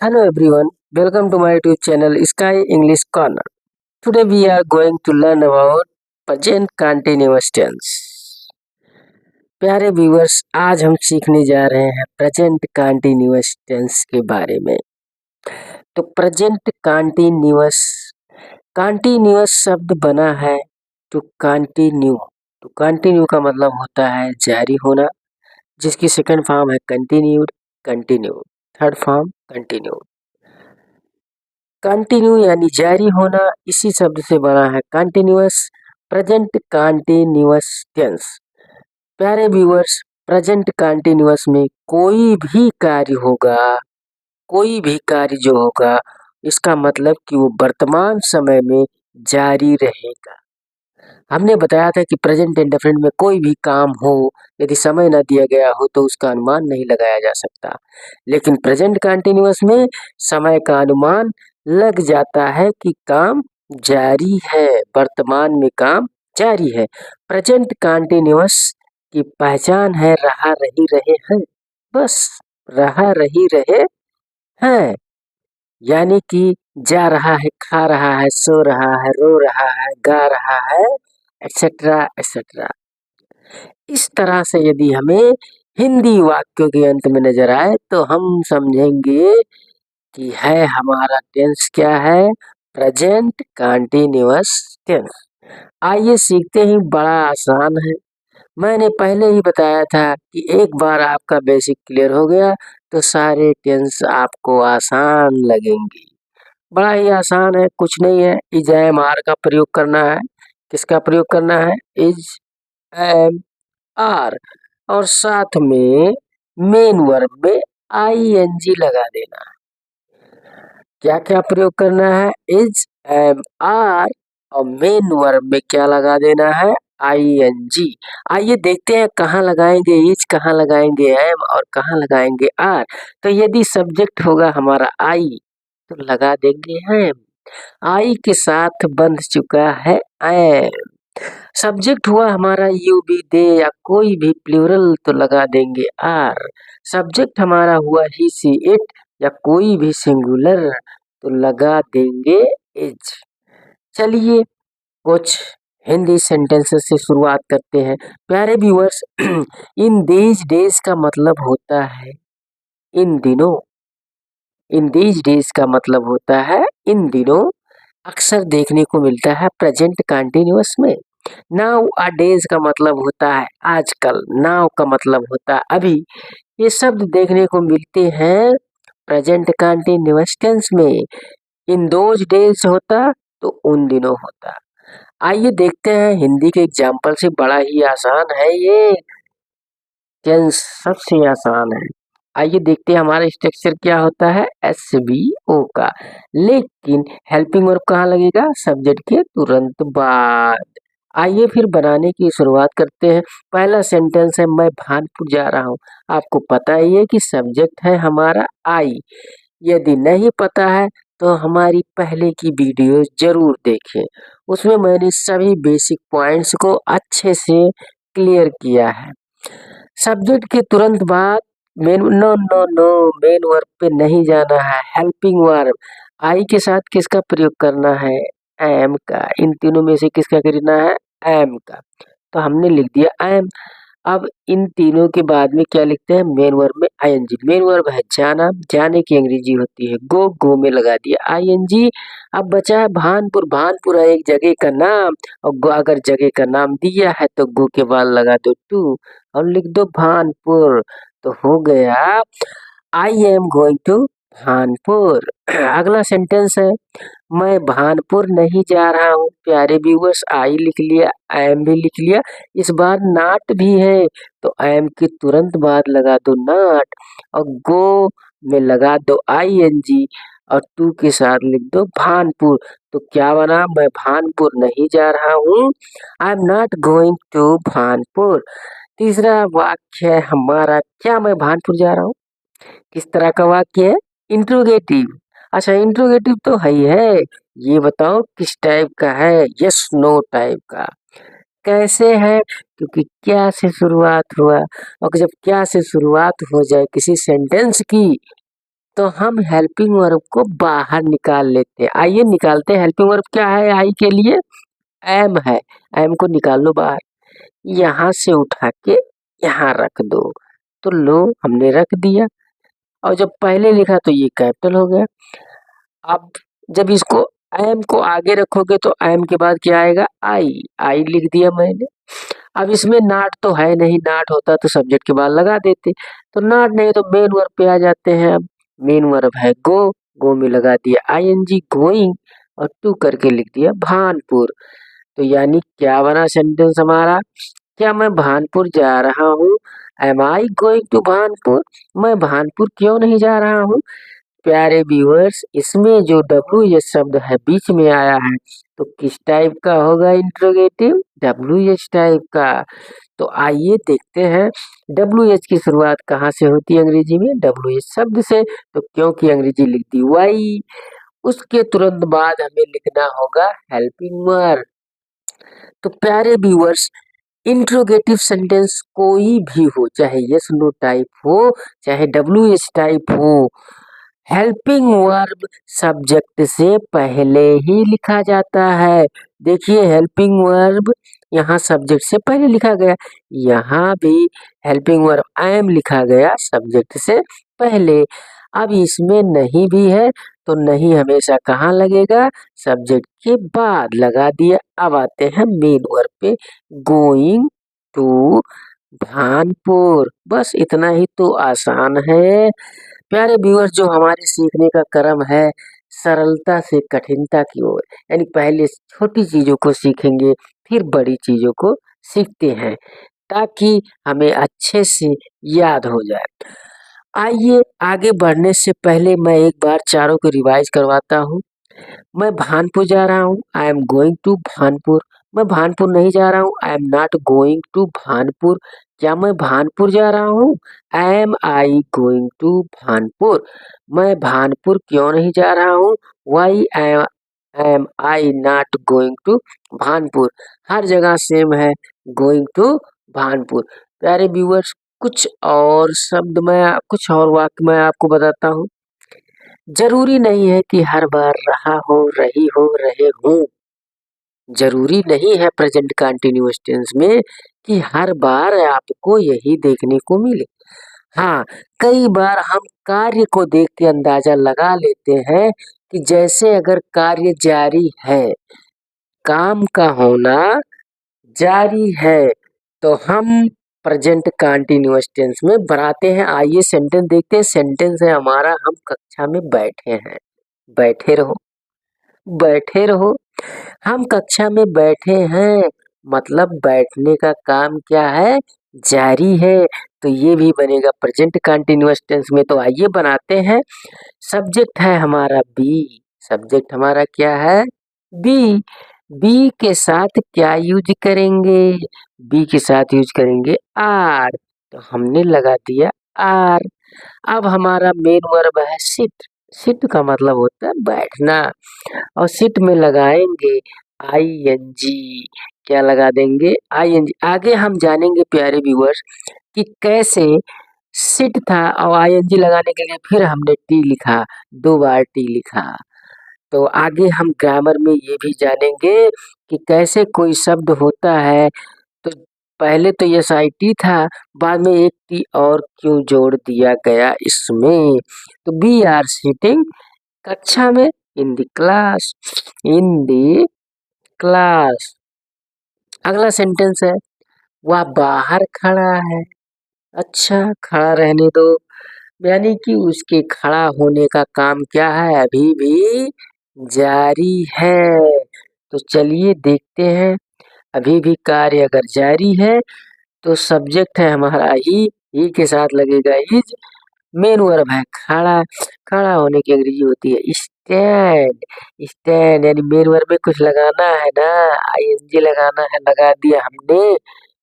Hello everyone, welcome to my YouTube channel Sky English Corner. Today we are going to learn about present continuous tense. प्यारे viewers, आज हम सीखने जा रहे हैं प्रेजेंट कंटिन्यूअस टेंस के बारे में। तो प्रेजेंट कंटिन्यूअस कंटिन्यूअस शब्द बना है टू कंटिन्यू। तो कंटिन्यू का मतलब होता है जारी होना, जिसकी सेकंड फॉर्म है continued, continue, third form continue. Continue यानी जारी होना, इसी शब्द से बना है कंटिन्यूअस, प्रेजेंट कंटिन्यूअस टेंस। प्यारे व्यूअर्स, प्रेजेंट कंटिन्यूअस में कोई भी कार्य होगा, कोई भी कार्य जो होगा, इसका मतलब कि वो वर्तमान समय में जारी रहेगा। हमने बताया था कि प्रेजेंट इंडेफिनिट में कोई भी काम हो, यदि समय न दिया गया हो तो उसका अनुमान नहीं लगाया जा सकता, लेकिन प्रेजेंट कंटिन्यूअस में समय का अनुमान लग जाता है कि काम जारी है, वर्तमान में काम जारी है। प्रेजेंट कंटिन्यूअस की पहचान है रहा रही रहे हैं, बस रहा रही रहे हैं, यानी कि जा रहा है, खा रहा है, सो रहा है, रो रहा है, गा रहा है, एक्सेट्रा एक्सेट्रा। इस तरह से यदि हमें हिंदी वाक्यों के अंत में नजर आए तो हम समझेंगे कि है हमारा टेंस क्या है, प्रेजेंट कंटिन्यूअस टेंस। आइए सीखते ही, बड़ा आसान है। मैंने पहले ही बताया था कि एक बार आपका बेसिक क्लियर हो गया तो सारे टेंस आपको आसान लगेंगे। बड़ा ही आसान है, कुछ नहीं है, इज एम आर का प्रयोग करना है। किसका प्रयोग करना है? इज एम आर, और साथ में मेन वर्ब में आई एन जी लगा देना। क्या क्या प्रयोग करना है? इज एम आर, और मेन वर्ब में क्या लगा देना है? I N G. आइए देखते हैं कहाँ लगाएंगे इज, कहाँ लगाएंगे एम, और कहाँ लगाएंगे आर। तो यदि सब्जेक्ट होगा हमारा आई तो लगा देंगे एम, आई के साथ बंध चुका है एम। सब्जेक्ट हुआ हमारा यू बी दे या कोई भी प्लूरल तो लगा देंगे आर। सब्जेक्ट हमारा हुआ ही सी इट या कोई भी सिंगुलर तो लगा देंगे इज। चलिए कुछ हिंदी सेंटेंसेस से शुरुआत करते हैं। प्यारे व्यूअर्स, इन दीज डेज का मतलब होता है इन दिनों। इन दीज डेज का मतलब होता है इन दिनों, अक्सर देखने को मिलता है प्रेजेंट कंटिन्यूअस में। नाउ अ डेज का मतलब होता है आजकल, नाउ का मतलब होता है अभी। ये शब्द देखने को मिलते हैं प्रेजेंट कंटिन्यूअस टेंस में। इन दोज डेज होता तो उन दिनों होता। आइए देखते हैं हिंदी के एग्जाम्पल से, बड़ा ही आसान है ये टेंस, सबसे आसान है। आइए देखते हैं हमारा स्ट्रक्चर क्या होता है एस बी ओ का। लेकिन हेल्पिंग वर्ब कहाँ लगेगा? सब्जेक्ट के तुरंत बाद। आइए फिर बनाने की शुरुआत करते हैं। पहला सेंटेंस है मैं भानपुर जा रहा हूँ। आपको पता ही है कि सब्जेक्ट है हमारा आई। यदि नहीं पता है तो हमारी पहले की वीडियो जरूर देखें, उसमें मैंने सभी बेसिक पॉइंट्स को अच्छे से क्लियर किया है। सब्जेक्ट के तुरंत बाद main, no no no, main verb पे नहीं जाना है, हेल्पिंग वर्ब आई के साथ किसका प्रयोग करना है? एम का। इन तीनों में से किसका करना है? एम का। तो हमने लिख दिया एम। अब इन तीनों के बाद में क्या लिखते हैं? मेन वर्ब में आईएनजी। मेन वर्ब है जाना, जाने की अंग्रेजी होती है गो, गो में लगा दिया आईएनजी। अब बचा है भानपुर। भानपुर है एक जगह का नाम, और अगर जगह का नाम दिया है तो गो के बाद लगा दो टू और लिख दो भानपुर। तो हो गया I am going to Bhanpur. अगला सेंटेंस है मैं भानपुर नहीं जा रहा हूँ। प्यारे व्यूअर्स, आई लिख लिया, एम भी लिख लिया, इस बार नाट भी है तो एम के तुरंत बाद लगा दो नाट, और गो में लगा दो आई एन जी, और टू के साथ लिख दो भानपुर। तो क्या बना? मैं भानपुर नहीं जा रहा हूँ, I am not going to Bhanpur. तीसरा वाक्य है हमारा क्या मैं भानपुर जा रहा हूँ? किस तरह का वाक्य है? इंट्रोगेटिव। अच्छा, इंट्रोगेटिव तो है ही है, ये बताओ किस टाइप का है? यस नो टाइप का। कैसे है? क्योंकि क्या से शुरुआत हुआ, और जब क्या से शुरुआत हो जाए किसी सेंटेंस की तो हम हेल्पिंग वर्ब को बाहर निकाल लेते हैं। आइए निकालते हैं। हेल्पिंग वर्ब क्या है आई के लिए? एम है। एम को निकाल लो बाहर। यहाँ से उठा के यहाँ रख दो। तो लो हमने रख दिया। और जब पहले लिखा तो ये कैपिटल हो गया। अब जब इसको एम को आगे रखोगे तो एम के बाद क्या आएगा? आई। आई लिख दिया मैंने। अब इसमें नाट तो है नहीं, नाट होता तो सब्जेक्ट के बाद लगा देते। तो नाट नहीं तो मेन वर्ब पे आ जाते हैं। अब मेन वर्ब है गो। गो में लगा दिया आईएनजी गोइंग और टू करके लिख दिया भानपुर। तो यानी क्या बना सेंटेंस हमारा? क्या मैं भानपुर जा रहा हूँ? Am I going to Bhanpur? मैं भानपुर क्यों नहीं जा रहा हूँ? प्यारे व्यूअर्स, इसमें जो डब्ल्यू एच शब्द है बीच में आया है तो किस टाइप का होगा इंट्रोगेटिव? डब्ल्यू एच टाइप का। तो आइए देखते हैं डब्ल्यू एच की शुरुआत कहाँ से होती है अंग्रेजी में? डब्ल्यू एच शब्द से। तो क्योंकि अंग्रेजी लिखती वाई, उसके तुरंत बाद हमें लिखना होगा हेल्पिंग वर्ब। तो प्यारे व्यूअर्स, इंट्रोगेटिव सेंटेंस कोई भी हो, चाहे यस नो टाइप हो, चाहे डब्ल्यू एच टाइप हो, हेल्पिंग वर्ब सब्जेक्ट से पहले ही लिखा जाता है। देखिए हेल्पिंग वर्ब यहाँ सब्जेक्ट से पहले लिखा गया, यहाँ भी हेल्पिंग वर्ब आई एम लिखा गया सब्जेक्ट से पहले। अब इसमें नहीं भी है तो नहीं हमेशा कहाँ लगेगा? सब्जेक्ट के बाद लगा दिया। अब आते हैं मेन वर्ब पे। गोइंग टू भानपुर, बस इतना ही तो आसान है। प्यारे व्यूअर्स, जो हमारे सीखने का क्रम है सरलता से कठिनता की ओर, यानी पहले छोटी चीजों को सीखेंगे फिर बड़ी चीजों को सीखते हैं ताकि हमें अच्छे से याद हो जाए। आइए आगे बढ़ने से पहले मैं एक बार चारों को रिवाइज करवाता हूँ। मैं भानपुर जा रहा हूँ, I am going to Bhanpur. मैं भानपुर नहीं जा रहा हूँ, I am not going to Bhanpur. क्या मैं भानपुर जा रहा हूँ? Am I going to Bhanpur. मैं भानपुर क्यों नहीं जा रहा हूँ? Why am I not going to Bhanpur. हर जगह सेम है, गोइंग टू भानपुर। प्यारे व्यूअर्स, कुछ और शब्द मैं, कुछ और वाक्य मैं आपको बताता हूँ। जरूरी नहीं है कि हर बार रहा हो, रही हो, रहे हो। जरूरी नहीं है प्रेजेंट कंटिन्यूअस टेंस में कि हर बार आपको यही देखने को मिले। हाँ, कई बार हम कार्य को देख के अंदाजा लगा लेते हैं कि जैसे अगर कार्य जारी है, काम का होना जारी है, तो हम प्रेजेंट कंटिन्यूअस टेंस में बनाते हैं। आइए सेंटेंस देखते हैं। सेंटेंस है हमारा, हम कक्षा में बैठे हैं। बैठे रहो, बैठे रहो। हम कक्षा में बैठे हैं मतलब बैठने का काम क्या है? जारी है। तो ये भी बनेगा प्रेजेंट कंटिन्यूअस टेंस में। तो आइए बनाते हैं। सब्जेक्ट है हमारा बी। सब्जेक्ट हमारा क्या है? बी। बी के साथ क्या यूज करेंगे? बी के साथ यूज करेंगे आर। तो हमने लगा दिया आर। अब हमारा मेन वर्ब है सिट। सिट का मतलब होता है बैठना, और सिट में लगाएंगे आई एन जी। क्या लगा देंगे? I N G. आगे हम जानेंगे प्यारे व्यूअर्स कि कैसे सिट था और आई एन जी लगाने के लिए फिर हमने टी लिखा, 2 बार टी लिखा। तो आगे हम ग्रामर में ये भी जानेंगे कि कैसे कोई शब्द होता है तो पहले तो एस आई टी था, बाद में एक टी और क्यों जोड़ दिया गया इसमें। तो बी आर सिटिंग, कक्षा में, in the class, in the class. अगला सेंटेंस है वह बाहर खड़ा है। अच्छा, खड़ा रहने दो, यानी कि उसके खड़ा होने का काम क्या है? अभी भी जारी है। तो चलिए देखते हैं। अभी भी कार्य अगर जारी है तो सब्जेक्ट है हमारा ही के साथ लगेगा इज। मेन वर्ब है खड़ा। खड़ा होने की अंग्रेजी होती है स्टैंड। स्टैंड यानी मेन वर्ब में कुछ लगाना है ना, आईएनजी लगाना है, लगा दिया हमने,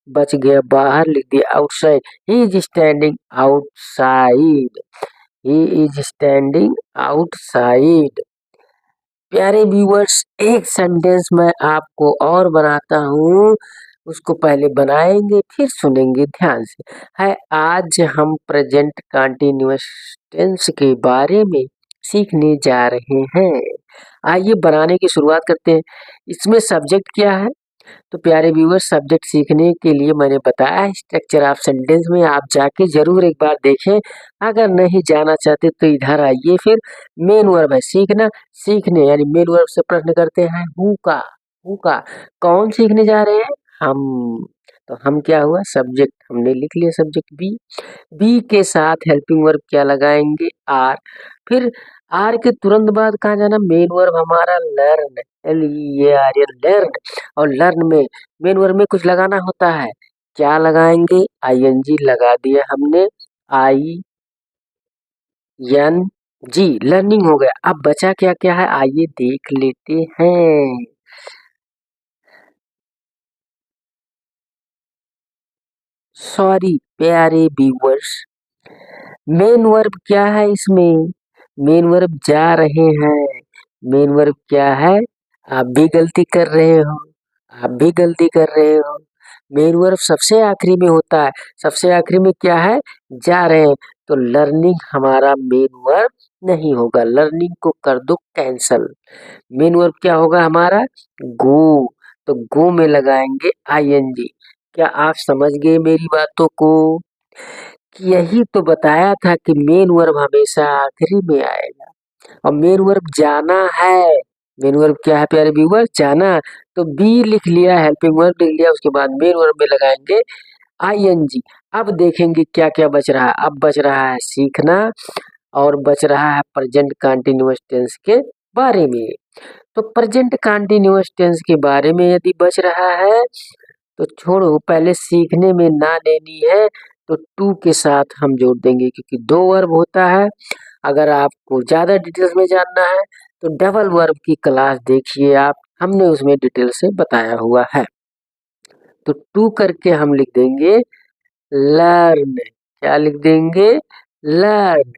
बच गया बाहर, लिख दिया outside. He is standing outside. He is standing outside. प्यारे व्यूअर्स, एक सेंटेंस मैं आपको और बनाता हूँ। उसको पहले बनाएंगे फिर सुनेंगे ध्यान से। है आज हम प्रेजेंट कंटिन्यूअस टेंस के बारे में सीखने जा रहे हैं। आइए बनाने की शुरुआत करते हैं। इसमें सब्जेक्ट क्या है? तो प्यारे व्यूअर्स, सब्जेक्ट सीखने के लिए मैंने बताया है स्ट्रक्चर ऑफ सेंटेंस में, आप जाके जरूर एक बार देखें। अगर नहीं जाना चाहते तो इधर आइए। फिर मेन वर्ब है सीखना, सीखने यानी मेन वर्ब से प्रश्न करते हैं हु का कौन सीखने जा रहे हैं? हम। तो हम क्या हुआ? सब्जेक्ट हमने लिख लिया, सब्जेक्ट बी। बी के साथ हेल्पिंग वर्ब क्या लगाएंगे? आर। फिर आर के तुरंत बाद कहाँ जाना? मेन वर्ब हमारा लर्न, LEARN लर्न। और लर्न में मेन वर्ब में कुछ लगाना होता है, क्या लगाएंगे? ING लगा दिया हमने, ING लर्निंग हो गया। अब बचा क्या क्या है, आइए देख लेते हैं। सॉरी प्यारे व्यूअर्स, मेन वर्ब क्या है इसमें? मेन वर्ब जा रहे हैं। मेन वर्ब क्या है? आप भी गलती कर रहे हो, आप भी गलती कर रहे हो। मेन वर्ब सबसे आखिरी में होता है। सबसे आखिरी में क्या है? जा रहे हैं। तो लर्निंग हमारा मेन वर्ब नहीं होगा, लर्निंग को कर दो कैंसल। मेन वर्ब क्या होगा हमारा? गो। तो गो में लगाएंगे ING। क्या आप समझ गए मेरी बातों को? कि यही तो बताया था कि मेन वर्ब हमेशा आखिरी में आएगा। और मेन वर्ब जाना है। मेन वर्ब क्या है प्यारे व्यूअर? जाना। तो बी लिख लिया, हेल्पिंग वर्ब लिख लिया, उसके बाद मेन वर्ब में लगाएंगे ING। अब देखेंगे क्या क्या बच रहा है। अब बच रहा है सीखना और बच रहा है प्रेजेंट कंटिन्यूअस टेंस के बारे में। तो प्रेजेंट कंटिन्यूअस टेंस के बारे में यदि बच रहा है तो छोड़ो, पहले सीखने में ना लेनी है तो टू के साथ हम जोड़ देंगे, क्योंकि दो वर्ब होता है। अगर आपको ज्यादा डिटेल्स में जानना है तो डबल वर्ब की क्लास देखिए आप, हमने उसमें डिटेल से बताया हुआ है। तो टू करके हम लिख देंगे लर्न। क्या लिख देंगे? लर्न।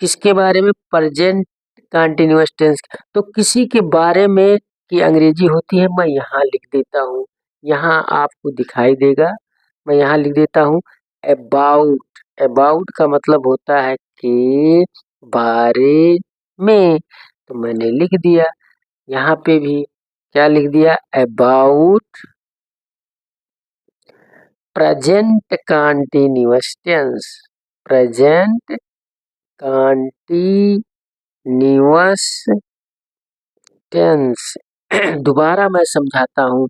किसके बारे में? Present continuous tense. तो किसी के बारे में की अंग्रेजी होती है, मैं यहाँ लिख देता हूँ, यहाँ आपको दिखाई देगा। मैं यहाँ लिख देता हूँ अबाउट। अबाउट का मतलब होता है के बारे में। तो मैंने लिख दिया, यहाँ पे भी क्या लिख दिया? About present continuous tense. Present continuous tense. दोबारा मैं समझाता हूँ।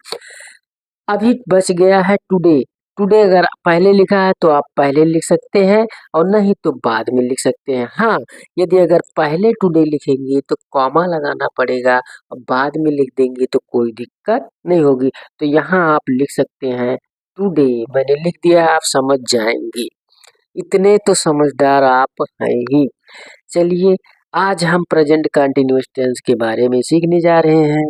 अभी बच गया है टुडे। टुडे अगर पहले लिखा है तो आप पहले लिख सकते हैं और नहीं तो बाद में लिख सकते हैं। हाँ, यदि अगर पहले टुडे लिखेंगे तो कॉमा लगाना पड़ेगा और बाद में लिख देंगे तो कोई दिक्कत नहीं होगी। तो यहाँ आप लिख सकते हैं टुडे। मैंने लिख दिया, आप समझ जाएंगे। इतने तो समझदार आप हैं ही। चलिए, आज हम प्रेजेंट कंटिन्यूअस टेंस के बारे में सीखने जा रहे हैं।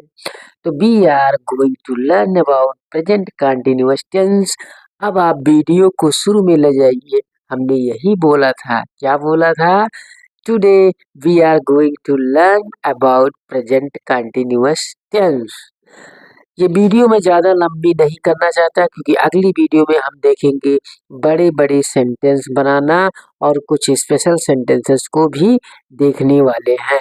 तो we are going to learn about present continuous tense. अब आप वीडियो को शुरू में ले जाइए। हमने यही बोला था, क्या बोला था? Today we are going to learn about present continuous tense. ये वीडियो मैं ज़्यादा लंबी नहीं करना चाहता, क्योंकि अगली वीडियो में हम देखेंगे बड़े बड़े सेंटेंस बनाना और कुछ स्पेशल सेंटेंसेस को भी देखने वाले हैं।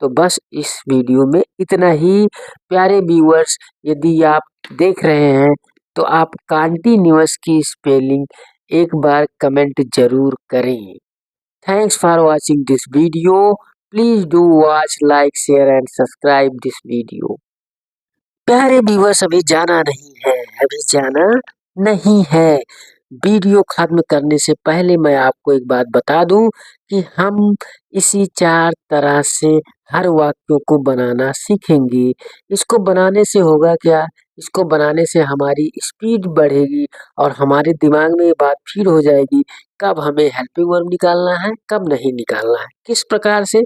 तो बस इस वीडियो में इतना ही। प्यारे व्यूअर्स, यदि आप देख रहे हैं तो आप कंटिन्यूअस की स्पेलिंग एक बार कमेंट जरूर करें। Thanks for watching this video. Please do watch, like, share and subscribe this video. प्यारे व्यूअर्स, अभी जाना नहीं है, अभी जाना नहीं है। वीडियो खत्म करने से पहले मैं आपको एक बात बता दूं कि हम इसी चार तरह से हर वाक्यों को बनाना सीखेंगे। इसको बनाने से होगा क्या? इसको बनाने से हमारी स्पीड बढ़ेगी और हमारे दिमाग में ये बात फीड हो जाएगी कब हमें हेल्पिंग वर्ब निकालना है, कब नहीं निकालना है। किस प्रकार से?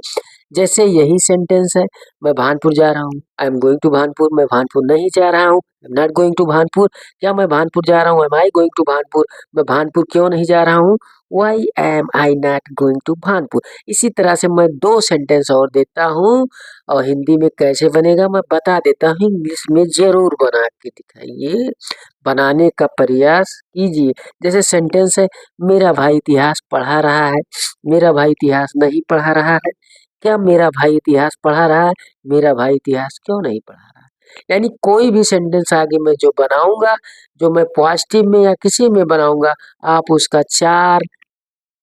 जैसे यही सेंटेंस है, मैं भानपुर जा रहा हूँ, I am going to Bhanpur. मैं भानपुर नहीं जा रहा हूँ, I am not going to Bhanpur. क्या मैं भानपुर जा रहा हूँ? Am I going to Bhanpur. मैं भानपुर क्यों नहीं जा रहा हूँ? Why am I not going to Bhanpur. इसी तरह से मैं दो सेंटेंस और देता हूँ और हिंदी में कैसे बनेगा मैं बता देता हूँ, इंग्लिश में जरूर बना के दिखाइए। बनाने का प्रयास कीजिए। जैसे सेंटेंस है, मेरा भाई इतिहास पढ़ा रहा है, मेरा भाई इतिहास नहीं पढ़ा रहा है। क्या मेरा भाई इतिहास पढ़ा रहा है? मेरा भाई इतिहास क्यों नहीं पढ़ा रहा है? यानी कोई भी सेंटेंस आगे मैं जो बनाऊंगा, जो मैं पॉजिटिव में या किसी में बनाऊंगा, आप उसका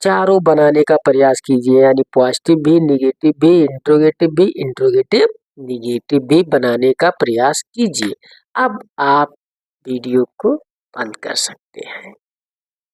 चारों बनाने का प्रयास कीजिए। यानी पॉजिटिव भी, निगेटिव भी, इंट्रोगेटिव निगेटिव भी बनाने का प्रयास कीजिए। अब आप वीडियो को बंद कर सकते हैं।